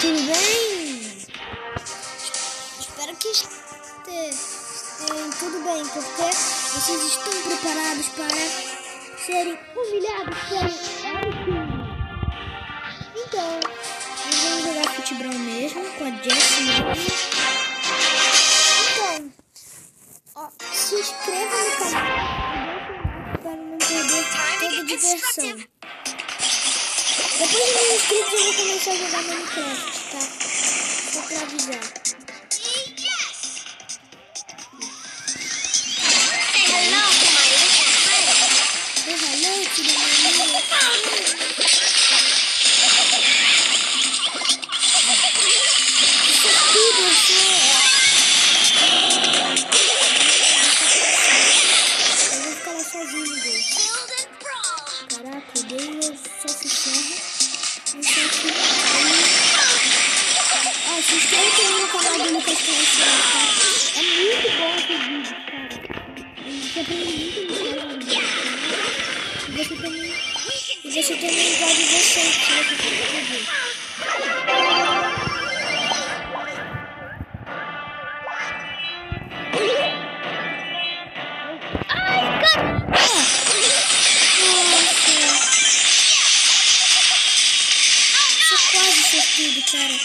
tudo bem? Espero que estejam tudo bem, porque vocês estão preparados para serem humilhados pelo Arthur. Então, nós vamos jogar futebol mesmo com a Jessie. Então, se inscreva no canal para não perder toda a diversão. Depois de 1000 inscritos eu vou começar a jogar Minecraft, tá? Só pra avisar. Hello to my little friend. Say hello to the little friend. Isso é tudo, eu vou ficar lá sozinho no gol. Caraca, o gol só se ferra. Se inscreva também no canal do Lucas Conhecendo, tá? É muito bom esse vídeo, cara. Você aprende muito no e você também pode ver sempre, se você quiser ver. Ai, caramba! Nossa! Você quase fez tudo, cara.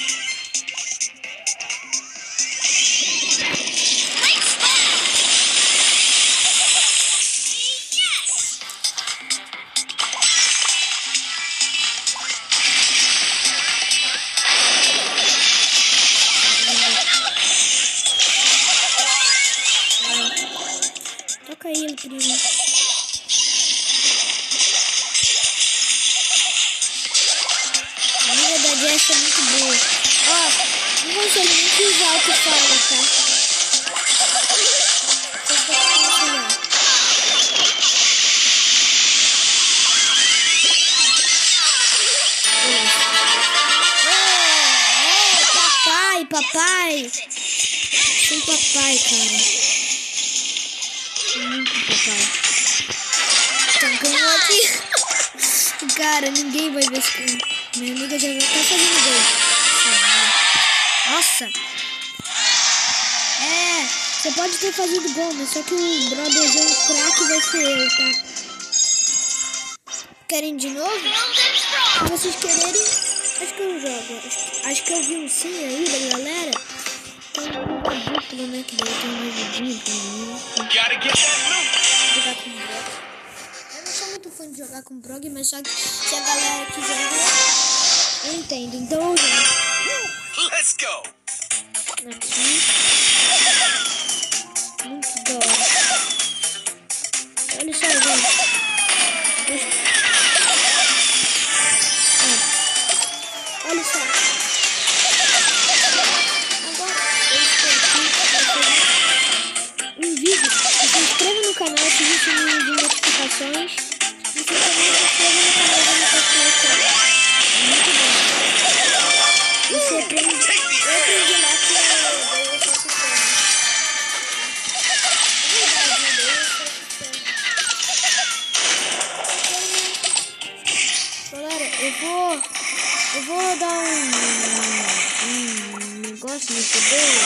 Toca ele, primo. A amiga da Jess é muito boa. Ó, não vou ser muito usar o que fala, tá? Papai! Tem papai, cara. Muito papai. Tancando aqui. Cara, ninguém vai ver isso. Minha amiga já vai estar fazendo gol. Nossa! Você pode ter fazido gol, mas só que o brotherzão craque vai ser eu, tá? Querem de novo? Se vocês quererem, acho que eu jogo. Acho que eu vi um sim aí da galera. Tem uma dupla, né? Que daí tem uma ajudinha pra mim. Jogar com Brog. Eu não sou muito fã de jogar com Brog, mas só que se a galera quiser ver, eu entendo. Então eu jogo. Let's go! Aqui. Muito da hora. Olha só, gente. Olha só. Agora eu estou aqui para fazer um vídeo. Se inscreva no canal, ative o sininho de notificações. E você também se inscreva no canal da notificação. Muito bom. Você aprende. Eu aprendi lá que eu sou sistema. É verdade, eu sou sistema. Galera, eu vou dar um negócio nesse dedo.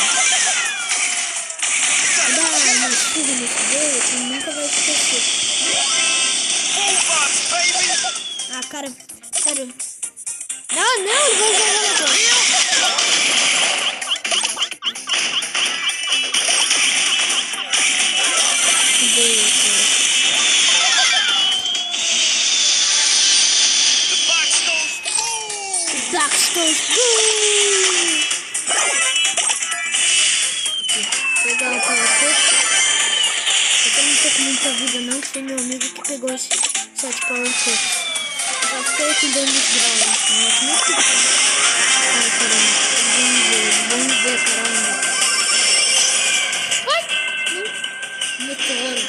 Vou dar uma escova nesse dedo que nunca vai esquecer. Ah, cara, sério. Não, ele vai jogar na bola. Legal, cara. Eu não tô com muita vida não, que foi meu amigo que pegou esse 7 Power Cups. Eu só fiquei cuidando dos graus. Eu acho muito difícil. Ai, caramba. Vamos ver, caramba. Ai! Meteoro.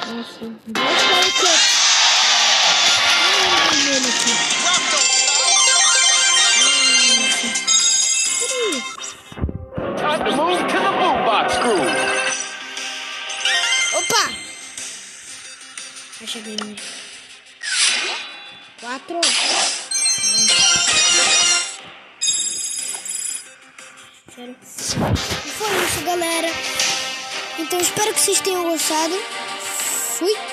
Nossa, 2 Power Cups. Olha ele aqui. time to move to the boombox groove. Opa! Já cheguei. 4. Sério. E foi isso, galera. Então espero que vocês tenham gostado. Fui!